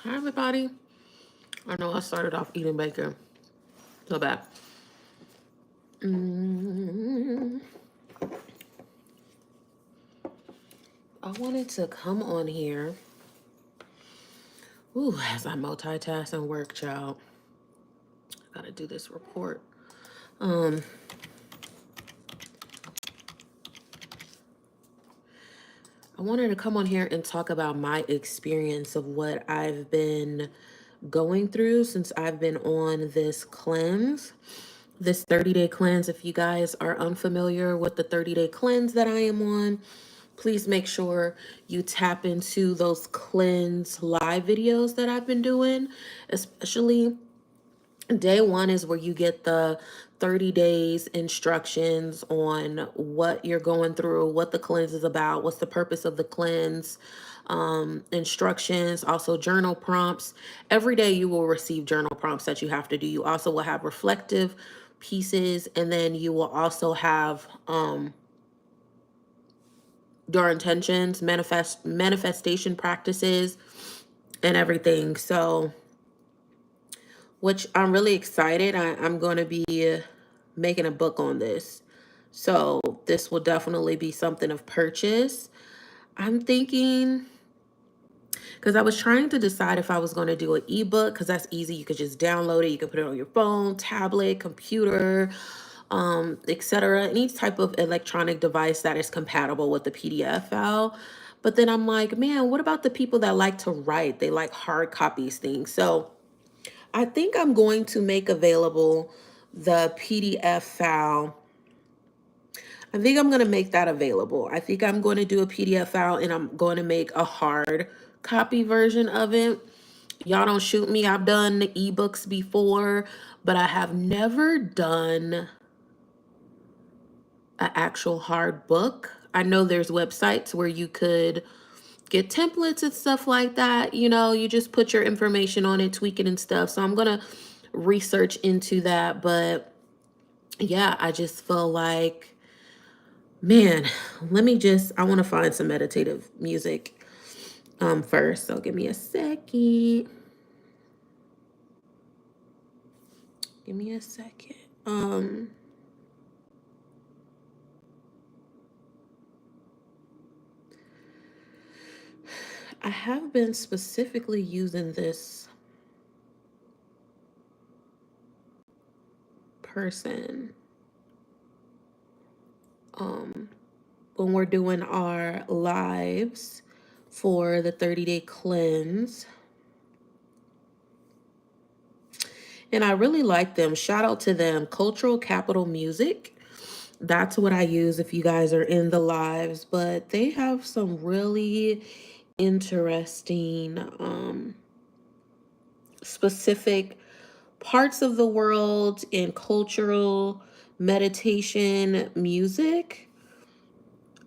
Hi, everybody. I know I started off eating bacon. So bad. I wanted to come on here. Ooh, as I multitask and work, child. I gotta do this report. I wanted to come on here and talk about my experience of what I've been going through since I've been on this cleanse. This 30-day cleanse. If you guys are unfamiliar with the 30-day cleanse that I am on, please make sure you tap into those cleanse live videos that I've been doing. Especially day one is where you get the 30 days instructions on what you're going through, what the cleanse is about, what's the purpose of the cleanse, instructions, also journal prompts. Every day you will receive journal prompts that you have to do. You also will have reflective pieces, and then you will also have your intentions, manifestation practices, and everything. So, which I'm really excited. I'm going to be making a book on this. So, this will definitely be something of purchase. I'm thinking, because I was trying to decide if I was going to do an ebook, because that's easy. You could just download it. You can put it on your phone, tablet, computer, etc. Any type of electronic device that is compatible with the PDF file. But then I'm like, man, what about the people that like to write? They like hard copies things. So I think I'm going to make available the PDF file. I think I'm going to make that available. I think I'm going to do a PDF file and I'm going to make a hard copy version of it. Y'all don't shoot me. I've done the ebooks before, but I have never done an actual hard book. I know there's websites where you could get templates and stuff like that. You know, you just put your information on it, tweak it and stuff. So I'm going to research into that. But yeah, I just feel like, man, I want to find some meditative music first. So give me a second. Give me a second. I have been specifically using this person when we're doing our lives for the 30-day cleanse. And I really like them. Shout out to them. Cultural Capital Music. That's what I use if you guys are in the lives. But they have some really interesting specific parts of the world in cultural meditation music.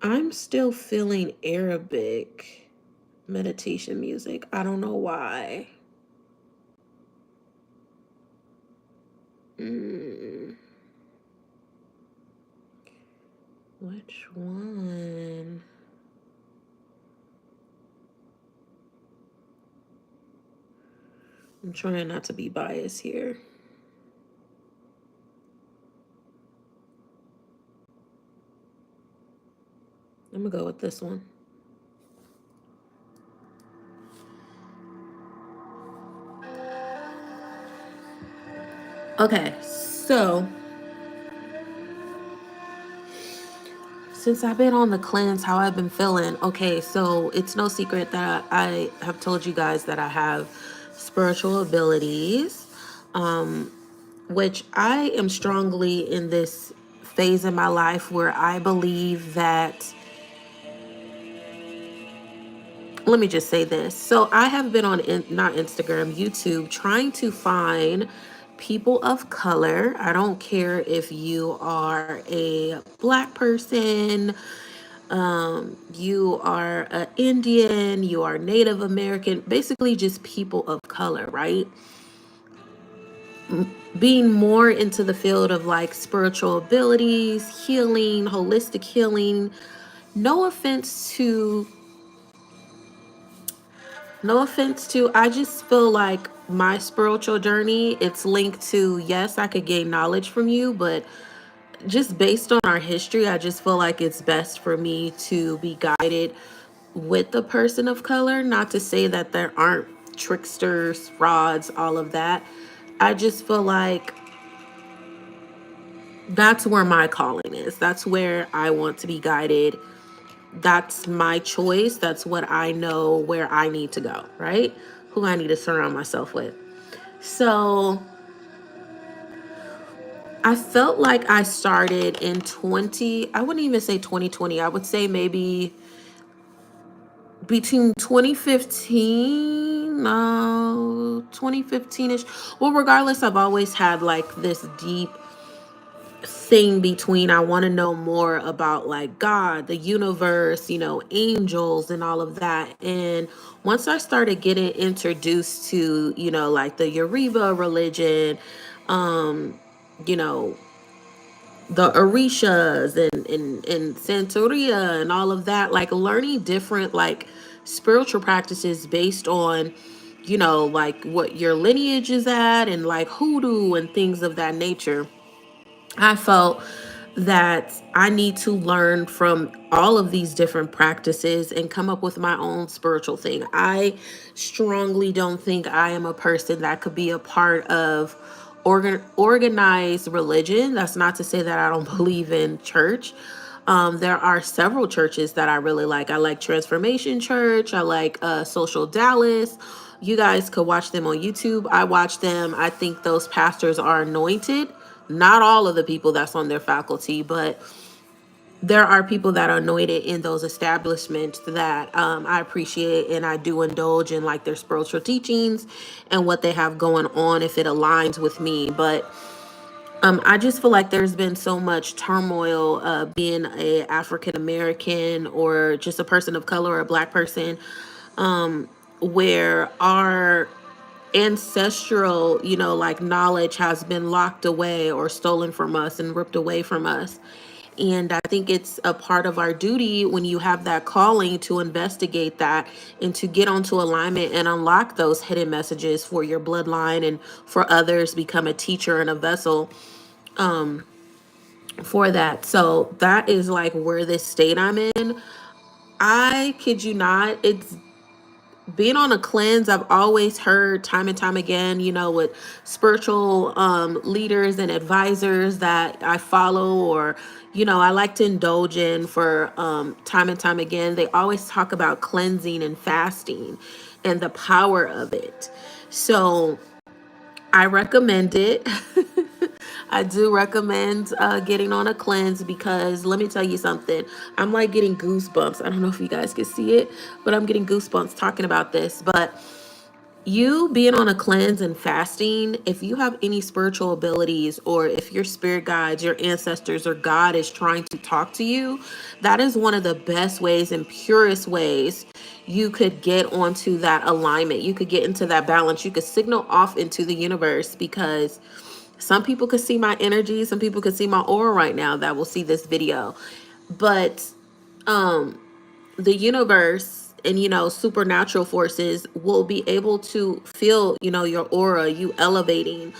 I'm still feeling Arabic meditation music. I don't know why. Which one? I'm trying not to be biased here. I'm gonna go with this one. Okay, so since I've been on the cleanse, how I've been feeling. Okay, so it's no secret that I have told you guys that I have spiritual abilities, which I am strongly in this phase in my life where I believe that. Let me just say this. So I have been on, not Instagram, YouTube, trying to find people of color. I don't care if you are a Black person, you are an Indian, you are Native American, basically just people of color, right? Being more into the field of like spiritual abilities, healing, holistic healing. No offense to No offense to, I just feel like my spiritual journey, it's linked to, yes, I could gain knowledge from you, but just based on our history, I just feel like it's best for me to be guided with the person of color. Not to say that there aren't tricksters, frauds, all of that. I just feel like that's where my calling is. That's where I want to be guided. That's my choice. That's what I know where I need to go, right? Who I need to surround myself with. So I felt like I started in I wouldn't even say 2020. I would say maybe between 2015, 2015-ish. Well, regardless, I've always had like this deep thing between I want to know more about like God, the universe, angels and all of that. And once I started getting introduced to, like the Yoruba religion, you know, the Orishas and Santeria and all of that, like learning different like spiritual practices based on, like what your lineage is at and like hoodoo and things of that nature. I felt that I need to learn from all of these different practices and come up with my own spiritual thing. I strongly don't think I am a person that could be a part of organized religion. That's not to say that I don't believe in church. There are several churches that I really like. I like Transformation Church. I like Social Dallas. You guys could watch them on YouTube. I watch them. I think those pastors are anointed. Not all of the people that's on their faculty, but there are people that are anointed in those establishments that I appreciate, and I do indulge in like their spiritual teachings and what they have going on if it aligns with me. But I just feel like there's been so much turmoil being a African American or just a person of color or a Black person, where our ancestral, like knowledge has been locked away or stolen from us and ripped away from us. And I think it's a part of our duty when you have that calling to investigate that and to get onto alignment and unlock those hidden messages for your bloodline and for others, become a teacher and a vessel for that. So that is like where this state I'm in. I kid you not, it's being on a cleanse. I've always heard time and time again, with spiritual leaders and advisors that I follow, or I like to indulge in for time and time again. They always talk about cleansing and fasting and the power of it. So I recommend it. I do recommend getting on a cleanse, because let me tell you something. I'm like getting goosebumps. I don't know if you guys can see it, but I'm getting goosebumps talking about this. But you being on a cleanse and fasting, if you have any spiritual abilities, or if your spirit guides, your ancestors, or God is trying to talk to you, that is one of the best ways and purest ways you could get onto that alignment. You could get into that balance. You could signal off into the universe, because some people could see my energy, some people could see my aura right now that will see this video. But the universe and supernatural forces will be able to feel your aura, you elevating,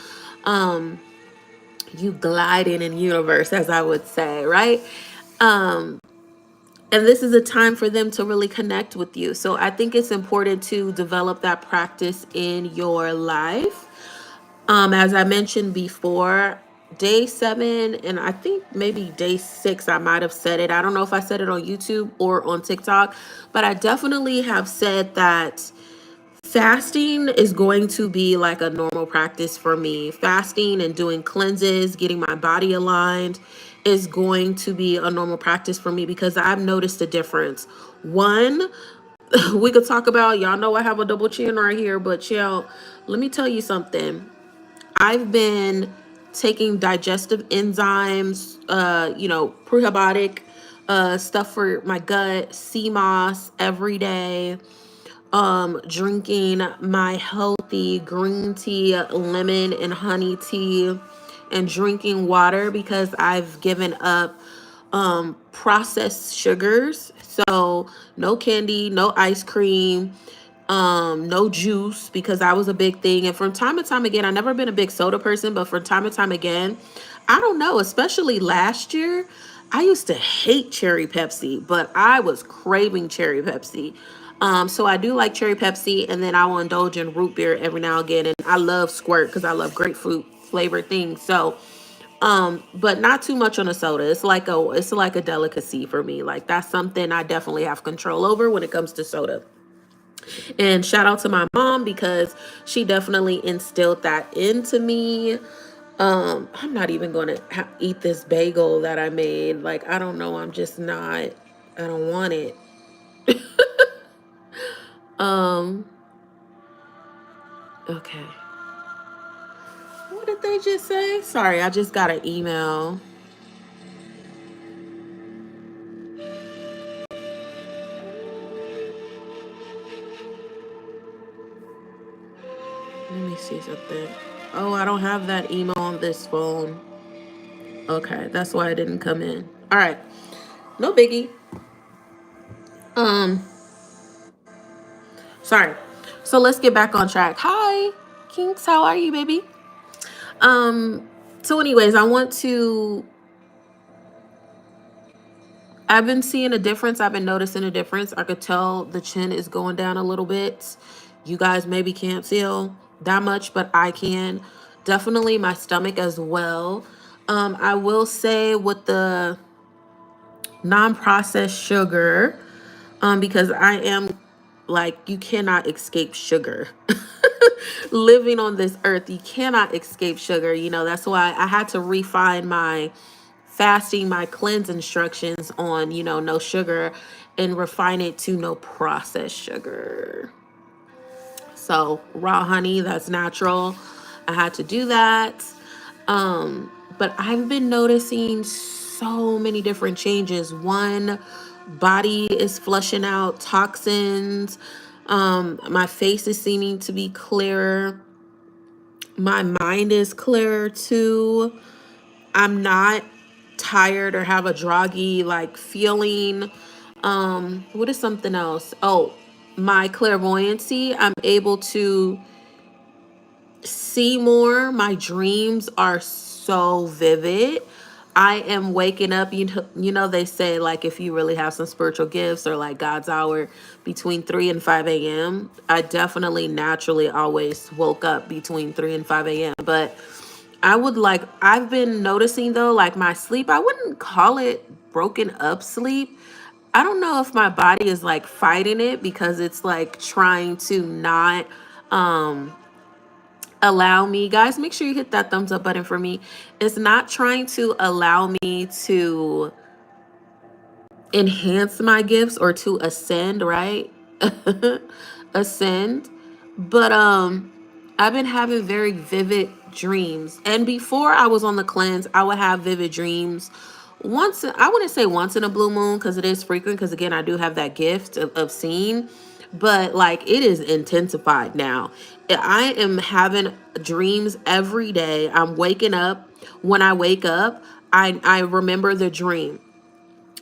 you gliding in universe, as I would say, right? And this is a time for them to really connect with you. So I think it's important to develop that practice in your life. As I mentioned before, day 7, and I think maybe day 6, I might have said it. I don't know if I said it on YouTube or on TikTok, but I definitely have said that fasting is going to be like a normal practice for me. Fasting and doing cleanses, getting my body aligned, is going to be a normal practice for me, because I've noticed a difference. One, we could talk about, y'all know I have a double chin right here, but chill, let me tell you something. I've been taking digestive enzymes, prebiotic stuff for my gut, sea moss every day, drinking my healthy green tea, lemon and honey tea, and drinking water, because I've given up processed sugars. So no candy, no ice cream, No juice, because that was a big thing. And from time to time again, I've never been a big soda person, but from time to time again, I don't know, especially last year, I used to hate cherry Pepsi, but I was craving cherry Pepsi. So I do like cherry Pepsi, and then I will indulge in root beer every now and again. And I love Squirt because I love grapefruit flavored things. So but not too much on a soda. It's like a delicacy for me. Like, that's something I definitely have control over when it comes to soda. And shout out to my mom, because she definitely instilled that into me. I'm not even going to eat this bagel that I made. Like, I don't know. I'm just not, I don't want it. Um, okay. What did they just say? Sorry, I just got an email. Let me see something. Oh, I don't have that email on this phone. Okay, that's why it didn't come in. All right. No biggie. Um, Sorry. So let's get back on track. Hi, Kinks. How are you, baby? Um, so anyways, I've been seeing a difference. I've been noticing a difference. I could tell the chin is going down a little bit. You guys maybe can't feel that much, but I can. Definitely my stomach as well. I will say with the non-processed sugar, because I am, like, you cannot escape sugar. Living on this earth, you cannot escape sugar. That's why I had to refine my fasting, my cleanse instructions on, no sugar, and refine it to no processed sugar. So raw honey, that's natural. I had to do that. But I've been noticing so many different changes. One, body is flushing out toxins. My face is seeming to be clearer. My mind is clearer too. I'm not tired or have a droggy like feeling. What is something else? Oh, my clairvoyancy. I'm able to see more. My dreams are so vivid. I am waking up. They say, like, if you really have some spiritual gifts, or like God's hour between 3 and 5 a.m. I definitely naturally always woke up between 3 and 5 a.m. But I've been noticing though, like, my sleep, I wouldn't call it broken up sleep. I don't know if my body is like fighting it, because it's like trying to not allow me. Guys, make sure you hit that thumbs up button for me. It's not trying to allow me to enhance my gifts or to ascend, right? Ascend. But I've been having very vivid dreams. And before I was on the cleanse, I would have vivid dreams I wouldn't say once in a blue moon, because it is frequent, because again, I do have that gift of seeing. But like, it is intensified now. I am having dreams every day. I'm waking up. When I wake up, I remember the dream.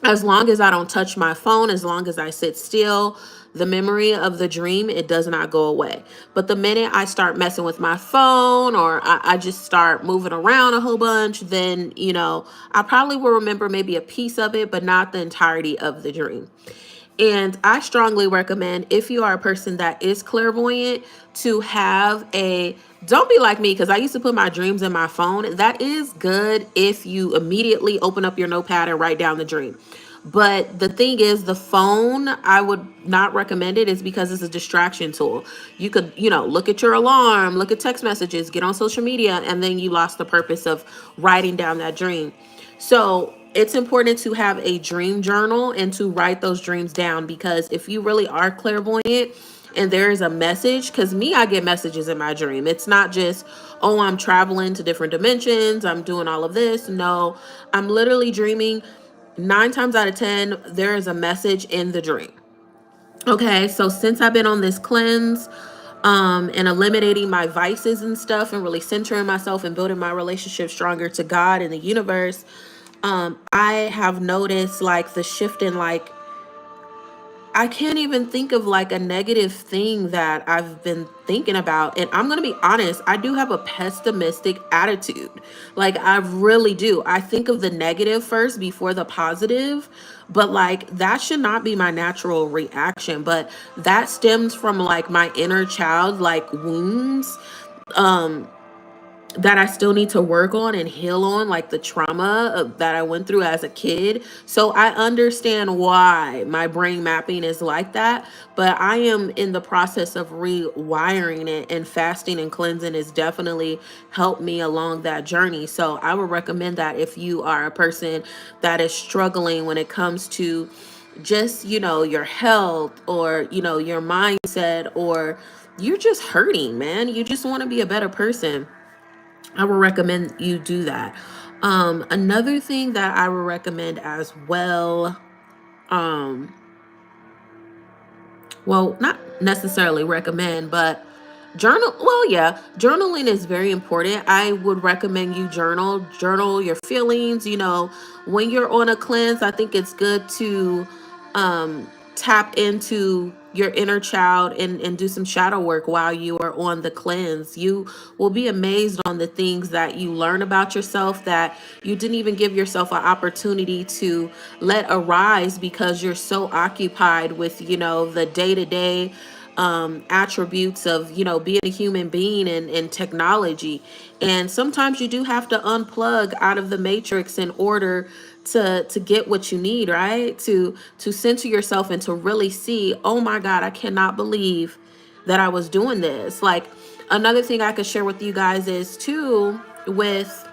As long as I don't touch my phone, as long as I sit still, the memory of the dream, it does not go away. But the minute I start messing with my phone, or I just start moving around a whole bunch, then, I probably will remember maybe a piece of it, but not the entirety of the dream. And I strongly recommend, if you are a person that is clairvoyant, to have don't be like me, because I used to put my dreams in my phone. That is good if you immediately open up your notepad and write down the dream. But the thing is, the phone, I would not recommend it, is because it's a distraction tool. You could, look at your alarm, look at text messages, get on social media, and then you lost the purpose of writing down that dream. So it's important to have a dream journal and to write those dreams down, because if you really are clairvoyant and there is a message, because I get messages in my dream. It's not just, oh, I'm traveling to different dimensions, I'm doing all of this. No, I'm literally dreaming. 9 times out of 10, there is a message in the dream. Okay, so since I've been on this cleanse, and eliminating my vices and stuff, and really centering myself and building my relationship stronger to God and the universe, I have noticed like the shift in like I can't even think of like a negative thing that I've been thinking about. And I'm going to be honest, I do have a pessimistic attitude. Like, I really do. I think of the negative first before the positive, but like, that should not be my natural reaction. But that stems from like my inner child, like wounds. Um, that I still need to work on and heal on, like the trauma that I went through as a kid. So I understand why my brain mapping is like that, but I am in the process of rewiring it, and fasting and cleansing has definitely helped me along that journey. So I would recommend that if you are a person that is struggling when it comes to just, your health, or, your mindset, or you're just hurting, man. You just want to be a better person. I would recommend you do that. Another thing that I would recommend as well, um, well, not necessarily recommend, but journal. Well, yeah, journaling is very important. I would recommend you journal your feelings. When you're on a cleanse, I think it's good to tap into your inner child, and do some shadow work while you are on the cleanse. You will be amazed on the things that you learn about yourself that you didn't even give yourself an opportunity to let arise, because you're so occupied with, the day-to-day attributes of, being a human being, and technology. And sometimes you do have to unplug out of the matrix in order to get what you need, right? To center yourself and to really see, oh my God, I cannot believe that I was doing this. Like, another thing I could share with you guys is too, with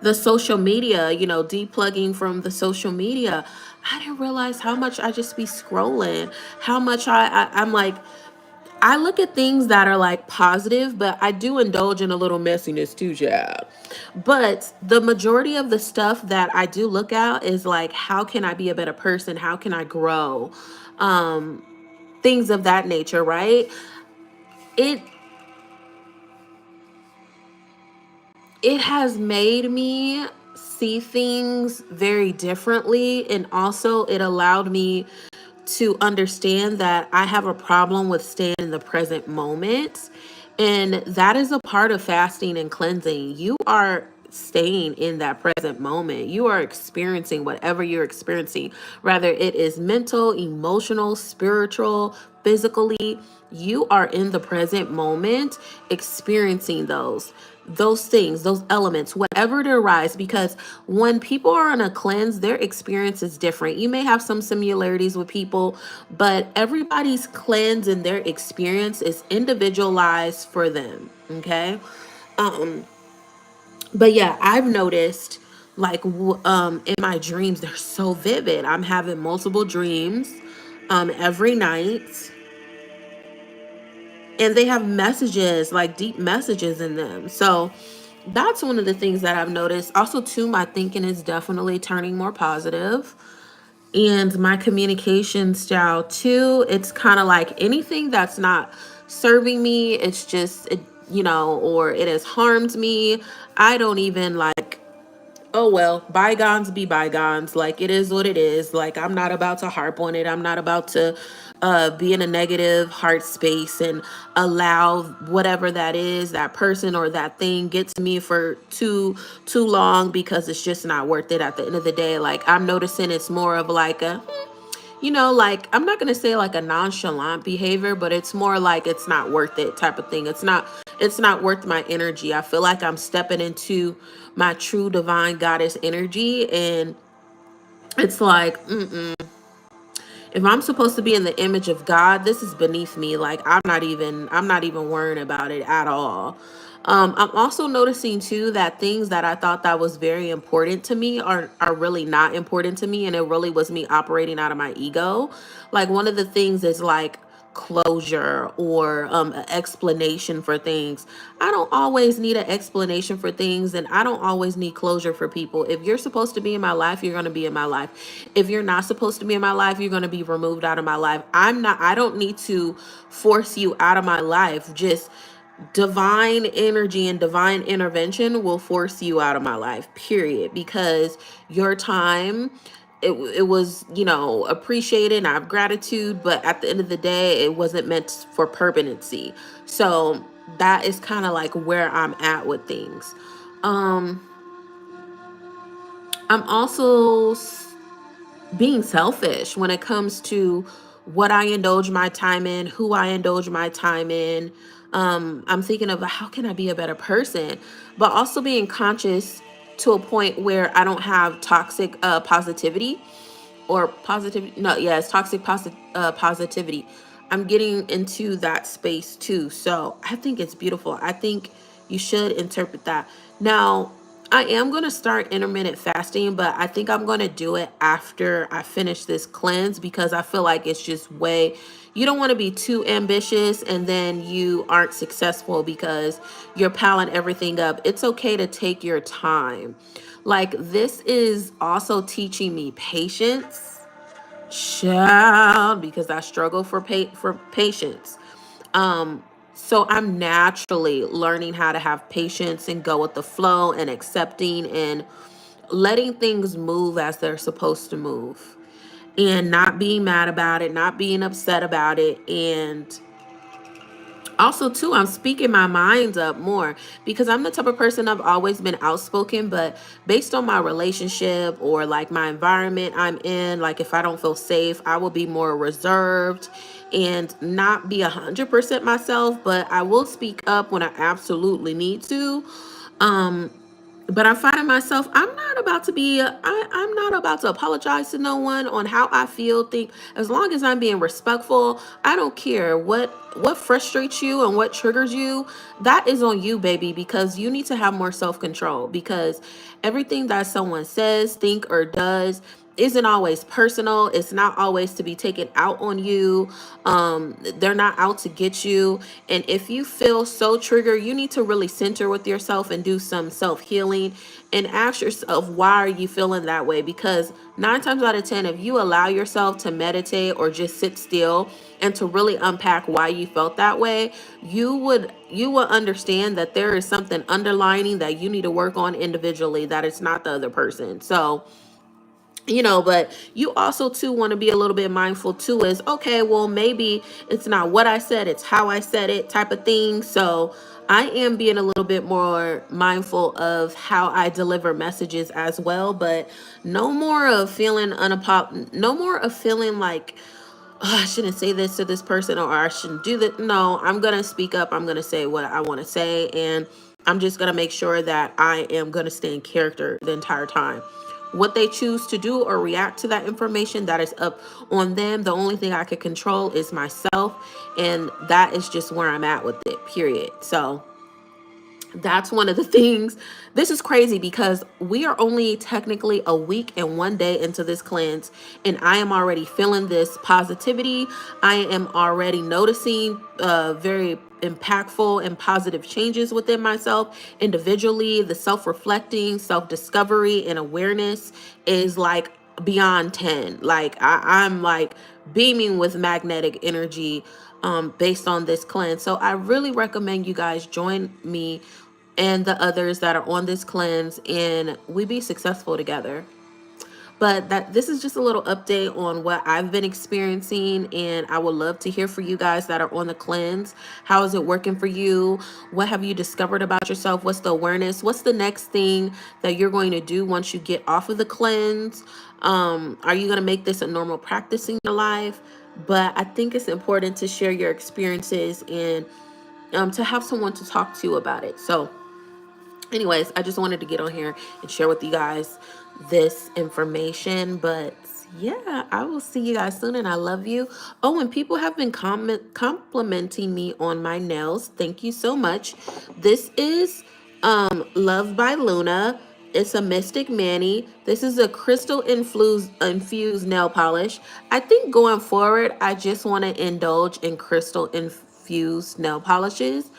the social media, depulugging from the social media. I didn't realize how much I just be scrolling, how much I'm like, I look at things that are like positive, but I do indulge in a little messiness too, child. But the majority of the stuff that I do look at is like, how can I be a better person? How can I grow? Um, Things of that nature, right? It it has made me see things very differently, and also it allowed me to understand that I have a problem with staying in the present moment. And that is a part of fasting and cleansing. You are staying in that present moment. You are experiencing whatever you're experiencing, whether it is mental, emotional, spiritual, physically. You are in the present moment experiencing those things, those elements, whatever to arise, because when people are on a cleanse, their experience is different. You may have some similarities with people, but everybody's cleanse and their experience is individualized for them. Okay. Um, but yeah, I've noticed, like, in my dreams, they're so vivid. I'm having multiple dreams every night, and they have messages, like deep messages in them. So that's one of the things that I've noticed. Also, too, my thinking is definitely turning more positive, and my communication style too. It's kind of like anything that's not serving me, it's just it, or it has harmed me. I don't even like, oh well, bygones be bygones. Like, it is what it is. Like, I'm not about to harp on it. I'm not about to be in a negative heart space and allow whatever that is, that person or that thing, gets me for too long, because it's just not worth it at the end of the day. Like, I'm noticing it's more of like a, like, I'm not gonna say like a nonchalant behavior, but it's more like it's not worth it type of thing. It's not worth my energy. I feel like I'm stepping into my true divine goddess energy, and it's like, if I'm supposed to be in the image of God, this is beneath me. Like, I'm not even worrying about it at all. I'm also noticing too that things that I thought that was very important to me are really not important to me, and it really was me operating out of my ego. Like, one of the things is like closure, or an explanation for things. I don't always need an explanation for things, and I don't always need closure for people. If you're supposed to be in my life, you're going to be in my life. If you're not supposed to be in my life, you're going to be removed out of my life. I don't need to force you out of my life. Just divine energy and divine intervention will force you out of my life, period, because your time it was, appreciated and I have gratitude, but at the end of the day, it wasn't meant for permanency. So that is kind of like where I'm at with things. Um, I'm also being selfish when it comes to what I indulge my time in, who I indulge my time in. I'm thinking of how can I be a better person, but also being conscious to a point where I don't have toxic positivity or positivity. No, yeah, it's positivity. I'm getting into that space too. So I think it's beautiful. I think you should interpret that. Now, I am going to start intermittent fasting, but I think I'm going to do it after I finish this cleanse because I feel like it's just you don't want to be too ambitious and then you aren't successful because you're piling everything up. It's okay to take your time. Like, this is also teaching me patience, child, because I struggle for patience. So I'm naturally learning how to have patience and go with the flow and accepting and letting things move as they're supposed to move and not being mad about it, not being upset about it. And also too, I'm speaking my mind up more because I'm the type of person, I've always been outspoken, but based on my relationship or like my environment I'm in, like if I don't feel safe, I will be more reserved and not be 100% myself, but I will speak up when I absolutely need to. um but I'm finding myself, I'm not about to apologize to no one on how I feel. Think as long as I'm being respectful, I don't care what frustrates you and what triggers you. That is on you, baby, because you need to have more self-control, because everything that someone says, think, or does isn't always personal. It's not always to be taken out on you. They're not out to get you. And if you feel so triggered, you need to really center with yourself and do some self-healing and ask yourself, why are you feeling that way? Because 9 times out of 10, if you allow yourself to meditate or just sit still and to really unpack why you felt that way, you will understand that there is something underlining that you need to work on individually, that it's not the other person. So, but you also too want to be a little bit mindful too, is okay, well, maybe it's not what I said, it's how I said it, type of thing. So I am being a little bit more mindful of how I deliver messages as well, but no more of feeling no more of feeling like, oh, I shouldn't say this to this person, or I shouldn't do that. No, I'm going to speak up. I'm going to say what I want to say. And I'm just going to make sure that I am going to stay in character the entire time. What they choose to do or react to that information, that is up on them. The only thing I can control is myself. And that is just where I'm at with it, period. So that's one of the things. This is crazy because we are only technically a week and 1 day into this cleanse, and I am already feeling this positivity. I am already noticing very impactful and positive changes within myself individually. The self-reflecting, self-discovery, and awareness is like beyond 10. Like I'm like beaming with magnetic energy based on this cleanse. So I really recommend you guys join me and the others that are on this cleanse, and we be successful together. But this is just a little update on what I've been experiencing, and I would love to hear from you guys that are on the cleanse. How is it working for you? What have you discovered about yourself? What's the awareness? What's the next thing that you're going to do once you get off of the cleanse? Are you going to make this a normal practice in your life? But I think it's important to share your experiences and to have someone to talk to about it. So anyways, I just wanted to get on here and share with you guys this information. But yeah, I will see you guys soon, and I love you. Oh, and people have been complimenting me on my nails. Thank you so much. This is Love by Luna. It's a Mystic Manny. This is a crystal infused nail polish. I think going forward, I just want to indulge in crystal infused nail polishes.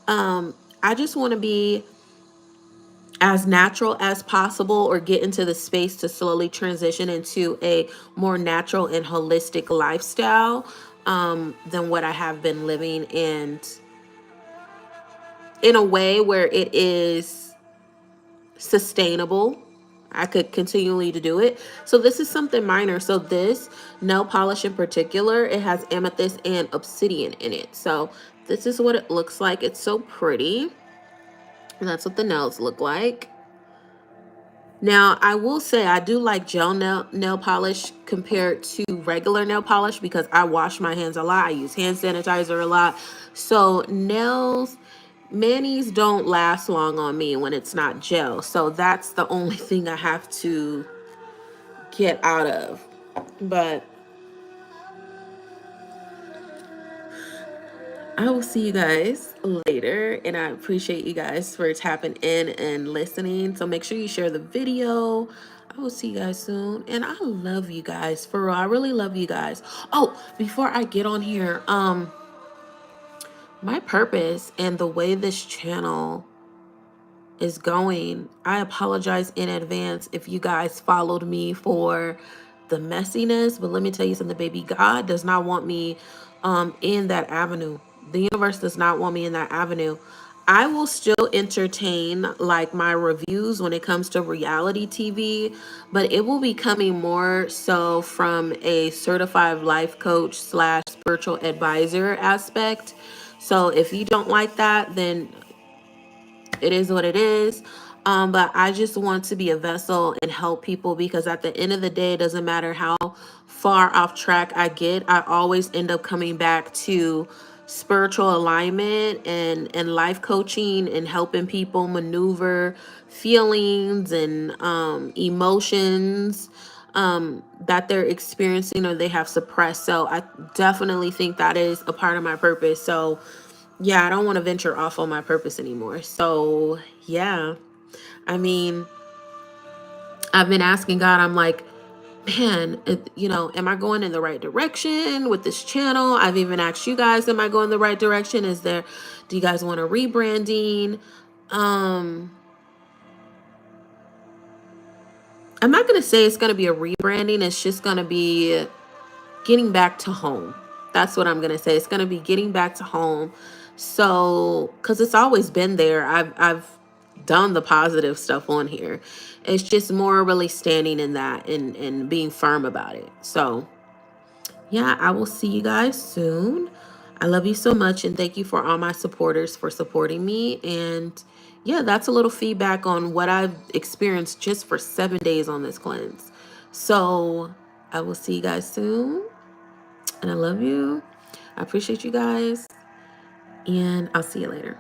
I just want to be as natural as possible, or get into the space to slowly transition into a more natural and holistic lifestyle than what I have been living, and in a way where it is sustainable I could continually to do it. So this is something minor. So this nail polish in particular, it has amethyst and obsidian in it. So this is what it looks like. It's so pretty. And that's what the nails look like. Now, I will say I do like gel nail polish compared to regular nail polish because I wash my hands a lot. I use hand sanitizer a lot. So nails, manis don't last long on me when it's not gel. So that's the only thing I have to get out of. But I will see you guys later, and I appreciate you guys for tapping in and listening. So make sure you share the video. I will see you guys soon, and I love you guys for real. I really love you guys. Oh, before I get on here, my purpose and the way this channel is going, I apologize in advance if you guys followed me for the messiness, but let me tell you something, baby. God does not want me in that avenue. The universe does not want me in that avenue. I will still entertain like my reviews when it comes to reality TV, but it will be coming more so from a certified life coach slash spiritual advisor aspect. So if you don't like that, then it is what it is. But I just want to be a vessel and help people because at the end of the day, it doesn't matter how far off track I get, I always end up coming back to spiritual alignment and life coaching and helping people maneuver feelings and emotions that they're experiencing or they have suppressed. So I definitely think that is a part of my purpose. So yeah, I don't want to venture off on my purpose anymore. So yeah, I mean, I've been asking God, I'm like, man, am I going in the right direction with this channel? I've even asked you guys, am I going the right direction? Do you guys want a rebranding? I'm not going to say it's going to be a rebranding. It's just going to be getting back to home. That's what I'm going to say. It's going to be getting back to home. So, cause it's always been there. I've done the positive stuff on here. It's just more really standing in that and being firm about it. So yeah, I will see you guys soon. I love you so much. And thank you for all my supporters for supporting me. And yeah, that's a little feedback on what I've experienced just for 7 days on this cleanse. So I will see you guys soon. And I love you. I appreciate you guys. And I'll see you later.